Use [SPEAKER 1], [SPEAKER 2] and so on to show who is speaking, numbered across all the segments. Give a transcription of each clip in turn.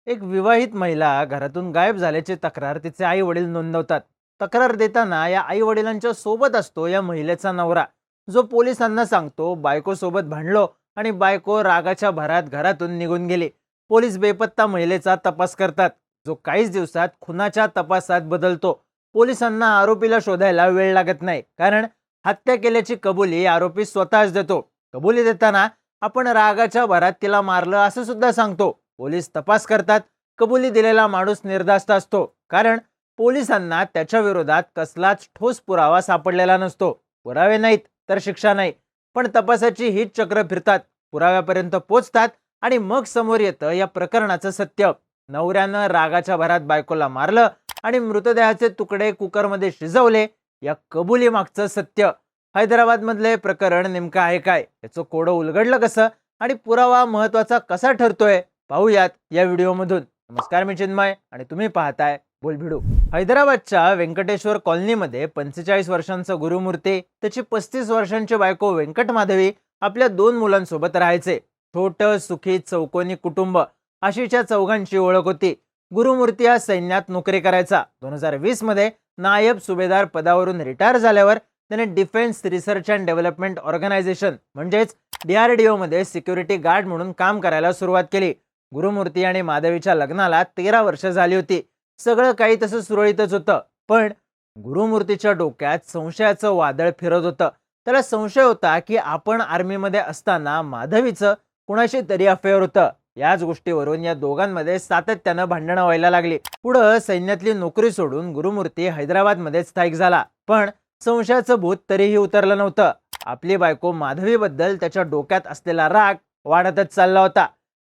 [SPEAKER 1] एक विवाहित महिला घरातून गायब झाल्याची तक्रार तिचे आई वडील नोंदवतात. तक्रार देताना या आई वडिलांच्या सोबत असतो या महिलेचा नवरा, जो पोलिसांना सांगतो बायको सोबत भांडलो आणि बायको रागाच्या भरात घरातून निघून गेली. पोलीस बेपत्ता महिलेचा तपास करतात, जो काहीच दिवसात खुनाच्या तपासात बदलतो. पोलिसांना आरोपीला शोधायला वेळ लागत नाही, कारण हत्या केल्याची कबुली आरोपी स्वतःच देतो. कबुली देताना आपण रागाच्या भरात तिला मारलं असं सुद्धा सांगतो. पोलीस तपास करतात. कबुली दिलेला माणूस निर्धास्त असतो, कारण पोलिसांना त्याच्या विरोधात कसलाच ठोस पुरावा सापडलेला नसतो. पुरावे नाहीत तर शिक्षा नाही. पण तपासाची हीच चक्र फिरतात, पुराव्यापर्यंत पोचतात आणि मग समोर येतं या प्रकरणाचं सत्य. नवऱ्यानं रागाच्या भरात बायकोला मारलं आणि मृतदेहाचे तुकडे कुकरमध्ये शिजवले, या कबुली मागचं सत्य. हैदराबाद मधले प्रकरण नेमकं आहे काय, याचं कोडं उलगडलं कसं आणि पुरावा महत्वाचा कसा ठरतोय, पाहूयात या व्हिडिओमधून. नमस्कार, मी चिन्मय आणि तुम्ही पाहताय बोलभिडू. हैदराबादच्या व्यंकटेश्वर कॉलनीमध्ये 45 वर्षांचा गुरुमूर्ती, त्याची 35 वर्षांची बायको व्यंकट माधवी आपल्या 2 मुलांसोबत राहायचे. छोटं सुखी चौकोनी कुटुंब, अशीच्या चौघांची ओळख होती. गुरुमूर्ती हा सैन्यात नोकरी करायचा. 2020 मध्ये नायब सुभेदार पदावरून रिटायर झाल्यावर त्याने defence research and development organisation म्हणजेच DRDO मध्ये सिक्युरिटी गार्ड म्हणून काम करायला सुरुवात केली. गुरुमूर्ती आणि माधवीच्या लग्नाला 13 वर्ष झाली होती. सगळं काही तसं सुरळीतच होतं, पण गुरुमूर्तीच्या डोक्यात संशयाचं वादळ फिरत होतं. त्याला संशय होता की आपण आर्मीमध्ये असताना माधवीचं कुणाशी तरी अफेअर होतं. याच गोष्टीवरून या दोघांमध्ये सातत्यानं भांडणं व्हायला लागली. पुढं सैन्यातली नोकरी सोडून गुरुमूर्ती हैदराबादमध्ये स्थायिक झाला, पण संशयाचं भूत तरीही उतरलं नव्हतं. आपली बायको माधवीबद्दल त्याच्या डोक्यात असलेला राग वाढतच चालला होता.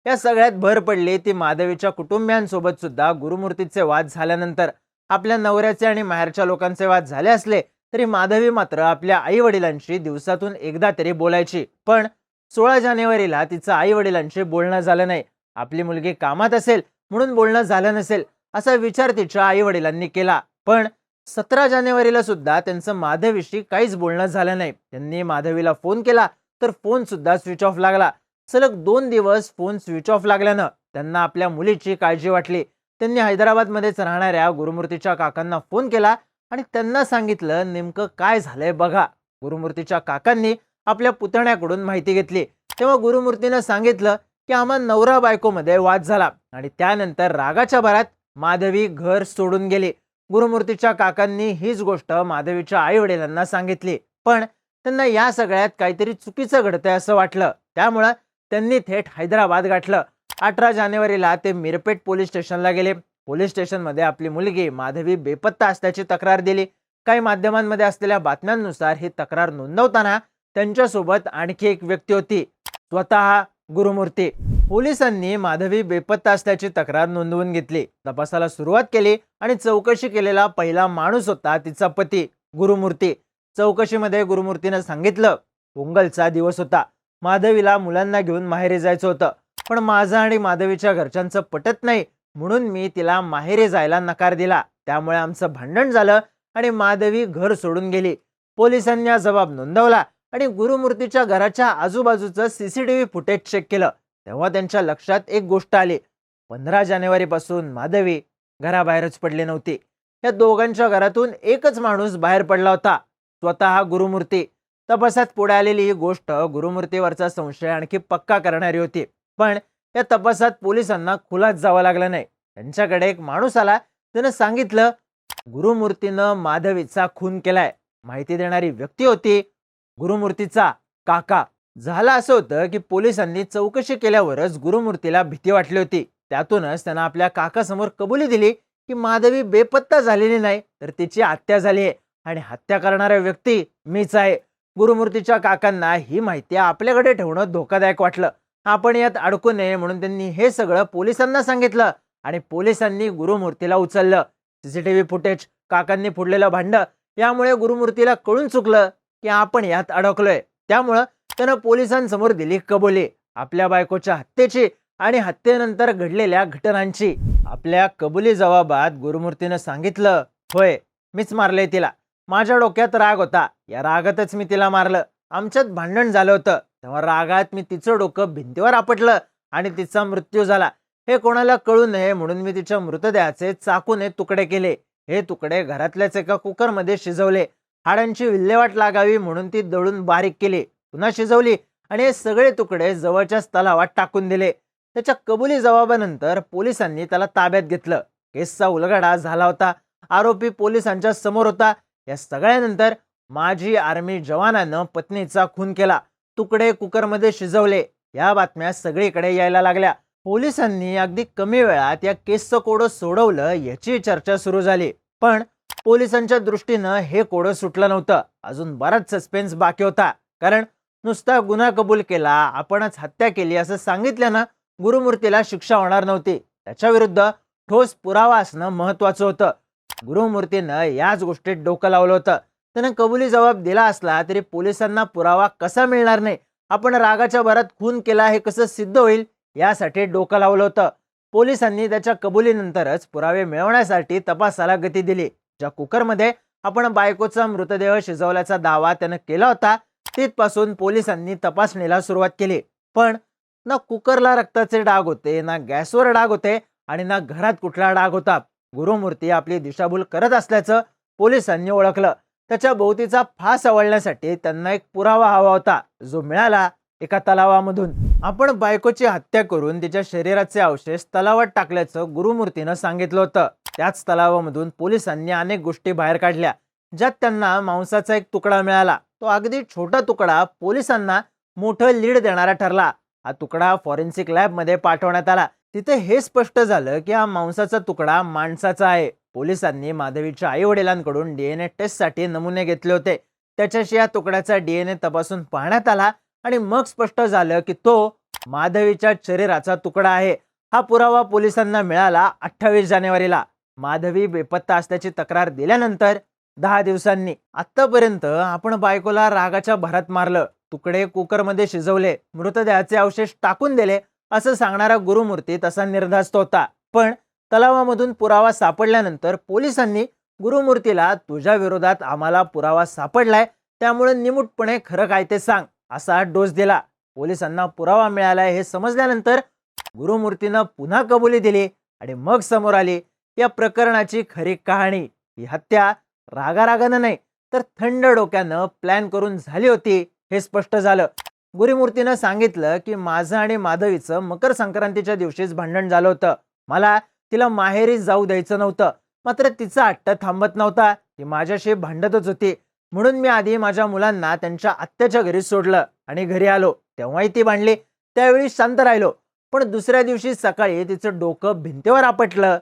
[SPEAKER 1] या सगळ्यात भर पडली ती माधवीच्या कुटुंबियांसोबत सुद्धा. गुरुमूर्तीचे वाद झाल्यानंतर आपल्या नवऱ्याचे आणि माहेरच्या लोकांचे वाद झाले असले तरी माधवी मात्र आपल्या आई वडिलांशी दिवसातून एकदा तरी बोलायची. पण 16 जानेवारीला तिचं आई वडिलांशी बोलणं झालं नाही. आपली मुलगी कामात असेल म्हणून बोलणं झालं नसेल असा विचार तिच्या आई वडिलांनी केला. पण 17 जानेवारीला सुद्धा त्यांचं माधवीशी काहीच बोलणं झालं नाही. त्यांनी माधवीला फोन केला तर फोन सुद्धा स्विच ऑफ लागला. सलग 2 दिवस फोन स्विच ऑफ लागल्यानं त्यांना आपल्या मुलीची काळजी वाटली. त्यांनी हैदराबादमध्येच राहणाऱ्या गुरुमूर्तीच्या काकांना फोन केला आणि त्यांना सांगितलं नेमकं काय झालंय बघा. गुरुमूर्तीच्या काकांनी आपल्या पुतण्याकडून माहिती घेतली. तेव्हा गुरुमूर्तीनं सांगितलं की आम्हा नवरा बायकोमध्ये वाद झाला आणि त्यानंतर रागाच्या भरात माधवी घर सोडून गेली. गुरुमूर्तीच्या काकांनी हीच गोष्ट माधवीच्या आई वडिलांना सांगितली, पण त्यांना या सगळ्यात काहीतरी चुकीचं घडतंय असं वाटलं. त्यामुळं त्यांनी थेट हैदराबाद गाठलं. 18 जानेवारीला ते मिरपेट पोलीस स्टेशनला गेले. पोलीस स्टेशनमध्ये आपली मुलगी माधवी बेपत्ता असल्याची तक्रार दिली. काही माध्यमांमध्ये असलेल्या बातम्यांनुसार ही तक्रार नोंदवताना त्यांच्यासोबत आणखी एक व्यक्ती होती, स्वतः गुरुमूर्ती. पोलिसांनी माधवी बेपत्ता असल्याची तक्रार नोंदवून घेतली. तपासाला सुरुवात केली आणि चौकशी केलेला पहिला माणूस होता तिचा पती गुरुमूर्ती. चौकशीमध्ये गुरुमूर्तीनं सांगितलं, पोंगलचा दिवस होता. माधवीला मुलांना घेऊन माहेरी जायचं होतं, पण माझं आणि माधवीच्या घरच्यांचं पटत नाही म्हणून मी तिला माहेरी जायला नकार दिला. त्यामुळे आमचं भांडण झालं आणि माधवी घर सोडून गेली. पोलिसांनी हा जबाब नोंदवला आणि गुरुमूर्तीच्या घराच्या आजूबाजूचं CCTV फुटेज चेक केलं. तेव्हा त्यांच्या लक्षात एक गोष्ट आली. 15 जानेवारीपासून माधवी घराबाहेरच पडली नव्हती. या दोघांच्या घरातून एकच माणूस बाहेर पडला होता, स्वतः गुरुमूर्ती. तपासात पुढे आलेली ही गोष्ट गुरुमूर्तीवरचा संशय आणखी पक्का करणारी होती. पण या तपासात पोलिसांना खुलास जावं लागलं नाही. त्यांच्याकडे एक माणूस आला, त्यानं सांगितलं गुरुमूर्तीनं माधवीचा खून केलाय. माहिती देणारी व्यक्ती होती गुरुमूर्तीचा काका. झालं असं होतं की पोलिसांनी चौकशी केल्यावरच गुरुमूर्तीला भीती वाटली होती. त्यातूनच त्यानं आपल्या काकासमोर कबुली दिली की माधवी बेपत्ता झालेली नाही तर तिची हत्या झाली आहे आणि हत्या करणारा व्यक्ती मीच आहे. गुरुमूर्तीच्या काकांना ही माहिती आपल्याकडे ठेवणं धोकादायक वाटलं. आपण यात अडकू नये म्हणून त्यांनी हे सगळं पोलिसांना सांगितलं आणि पोलिसांनी गुरुमूर्तीला उचललं. CCTV फुटेज, काकांनी फोडलेलं भांड, यामुळे गुरुमूर्तीला कळून चुकलं की आपण यात अडकलोय. त्यामुळं त्यानं पोलिसांसमोर दिली कबुली, आपल्या बायकोच्या हत्येची आणि हत्येनंतर घडलेल्या घटनांची. आपल्या कबुली जबाबात गुरुमूर्तीनं सांगितलं, होय, मीच मारलंय तिला. माझ्या डोक्यात राग होता, या रागातच मी तिला मारलं. आमच्यात भांडण झालं होतं, तेव्हा रागात मी तिचं डोकं भिंतीवर आपटलं आणि तिचा मृत्यू झाला. हे कोणाला कळू नये म्हणून मी तिच्या मृतदेहाचे चाकूने तुकडे केले. हे तुकडे घरातल्याच एका कुकरमध्ये शिजवले. हाडांची विल्हेवाट लागावी म्हणून ती दळून बारीक केली, पुन्हा शिजवली आणि हे सगळे तुकडे जवळच्याच तलावात टाकून दिले. त्याच्या कबुली जबाबानंतर पोलिसांनी त्याला ताब्यात घेतलं. केसचा उलगडा झाला होता. आरोपी पोलिसांच्या समोर होता. या सगळ्यानंतर माजी आर्मी जवानानं पत्नीचा खून केला, तुकडे कुकरमध्ये शिजवले, या बातम्या सगळीकडे यायला लागल्या. पोलिसांनी अगदी कमी वेळात या केसचं कोडं सोडवलं याची चर्चा सुरू झाली. पण पोलिसांच्या दृष्टीनं हे कोडं सुटलं नव्हतं. अजून बराच सस्पेन्स बाकी होता. कारण नुसता गुन्हा कबूल केला, आपणच हत्या केली असं सांगितल्यानं गुरुमूर्तीला शिक्षा होणार नव्हती. त्याच्या विरुद्ध ठोस पुरावा असणं महत्वाचं होतं. गुरुमूर्तीनं याच गोष्टीत डोकं लावलं होतं. त्यानं कबुली जबाब दिला असला तरी पोलिसांना पुरावा कसा मिळणार नाही, आपण रागाच्या भरात खून केला हे कसं सिद्ध होईल, यासाठी डोकं लावलं होतं. पोलिसांनी त्याच्या कबुलीनंतरच पुरावे मिळवण्यासाठी तपासाला गती दिली. ज्या कुकरमध्ये आपण बायकोचा मृतदेह शिजवल्याचा दावा त्यानं केला होता, तिथपासून पोलिसांनी तपासणीला सुरुवात केली. पण ना कुकरला रक्ताचे डाग होते, ना गॅसवर डाग होते आणि ना घरात कुठला डाग होता. गुरुमूर्ती आपली दिशाभूल करत असल्याचं पोलिसांनी ओळखलं. त्याच्या भोवतीचा फास आवळण्यासाठी त्यांना एक पुरावा हवा होता, जो मिळाला एका तलावामधून. आपण बायकोची हत्या करून तिच्या शरीराचे अवशेष तलावात टाकल्याचं गुरुमूर्तीनं सांगितलं होतं. त्याच तलावामधून पोलिसांनी अनेक गोष्टी बाहेर काढल्या, ज्यात त्यांना मांसाचा एक तुकडा मिळाला. तो अगदी छोटा तुकडा पोलिसांना मोठं लीड देणारा ठरला. हा तुकडा फॉरेन्सिक लॅबमध्ये पाठवण्यात आला. तिथे हे स्पष्ट झालं की हा मांसाचा तुकडा माणसाचा आहे. पोलिसांनी माधवीच्या आई वडिलांकडून डीएनए टेस्टसाठी नमुने घेतले होते. त्याच्याशी या तुकड्याचा डीएनए तपासून पाहण्यात आला आणि मग स्पष्ट झालं की तो माधवीच्या शरीराचा तुकडा आहे. हा पुरावा पोलिसांना मिळाला 28 जानेवारीला. माधवी बेपत्ता असल्याची तक्रार दिल्यानंतर 10 दिवसांनी. आतापर्यंत आपण बायकोला रागाच्या भरात मारलं, तुकडे कुकरमध्ये शिजवले, मृतदेहाचे अवशेष टाकून दिले असं सांगणारा गुरुमूर्ती तसा निर्धास्त होता. पण तलावामधून पुरावा सापडल्यानंतर पोलिसांनी गुरुमूर्तीला, तुझ्या विरोधात आम्हाला पुरावा सापडलाय, त्यामुळे निमूटपणे खरं काय ते सांग, असा डोस दिला. पोलिसांना पुरावा मिळालाय हे समजल्यानंतर गुरुमूर्तीनं पुन्हा कबुली दिली आणि मग समोर आली या प्रकरणाची खरी कहाणी. ही हत्या रागारागानं नाही तर थंड डोक्यानं प्लॅन करून झाली होती हे स्पष्ट झालं. गुरुमूर्तीनं सांगितलं की माझं आणि माधवीचं मकर संक्रांतीच्या दिवशीच भांडण झालं होतं. मला तिला माहेरी जाऊ द्यायचं नव्हतं, मात्र तिचा हट्ट थांबत नव्हता. ती माझ्याशी भांडतच होती, म्हणून मी आधी माझ्या मुलांना त्यांच्या आत्याच्या घरी सोडलं आणि घरी आलो. तेव्हाही ती भांडली, त्यावेळी शांत राहिलो. पण दुसऱ्या दिवशी सकाळी तिचं डोकं भिंतीवर आपटलं,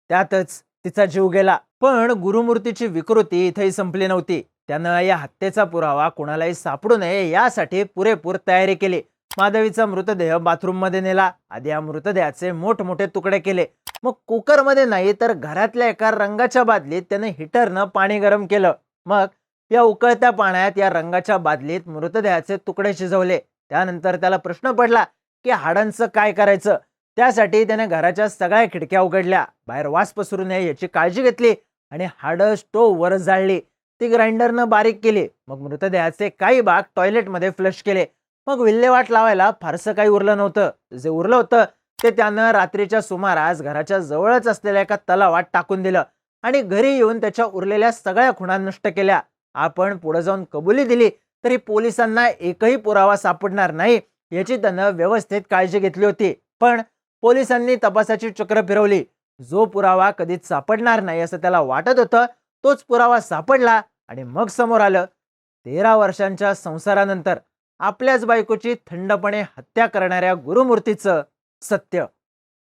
[SPEAKER 1] त्यातच तिचा जीव गेला. पण गुरुमूर्तीची विकृती इथेही संपली नव्हती. त्यानं या हत्येचा पुरावा कोणालाही सापडू नये यासाठी पुरेपूर तयारी केली. माधवीचा मृतदेह बाथरूम मध्ये नेला. आधी या मृतदेहाचे मोठमोठे तुकडे केले. मग कुकरमध्ये नाही तर घरातल्या एका रंगाच्या बादलीत त्याने हिटरनं पाणी गरम केलं. मग या उकळत्या पाण्यात या रंगाच्या बादलीत मृतदेहाचे तुकडे शिजवले. त्यानंतर त्याला प्रश्न पडला की हाडांचं काय करायचं. त्यासाठी त्याने घराच्या सगळ्या खिडक्या उघडल्या, बाहेर वास पसरू नये याची काळजी घेतली आणि हाडं स्टोव्हवर जाळली. ती ग्राइंडरनं बारीक केली. मग मृतदेहाचे काही भाग टॉयलेटमध्ये फ्लश केले. मग विल्हेवाट लावायला फारसं काही उरलं नव्हतं. जे उरलं होतं ते त्यानं रात्रीच्या सुमारास घराच्या जवळच असलेल्या एका तलावात टाकून दिलं आणि घरी येऊन त्याच्या उरलेल्या सगळ्या खुणा नष्ट केल्या. आपण पुढे जाऊन कबुली दिली तरी पोलिसांना एकही पुरावा सापडणार नाही याची त्यानं व्यवस्थित काळजी घेतली होती. पण पोलिसांनी तपासाची चक्र फिरवली. जो पुरावा कधीच सापडणार नाही असं त्याला वाटत होतं, तोच पुरावा सापडला आणि मग समोर आलं 13 वर्षांच्या संसारानंतर आपल्याच बायकोची थंडपणे हत्या करणाऱ्या गुरुमूर्तीचं सत्य.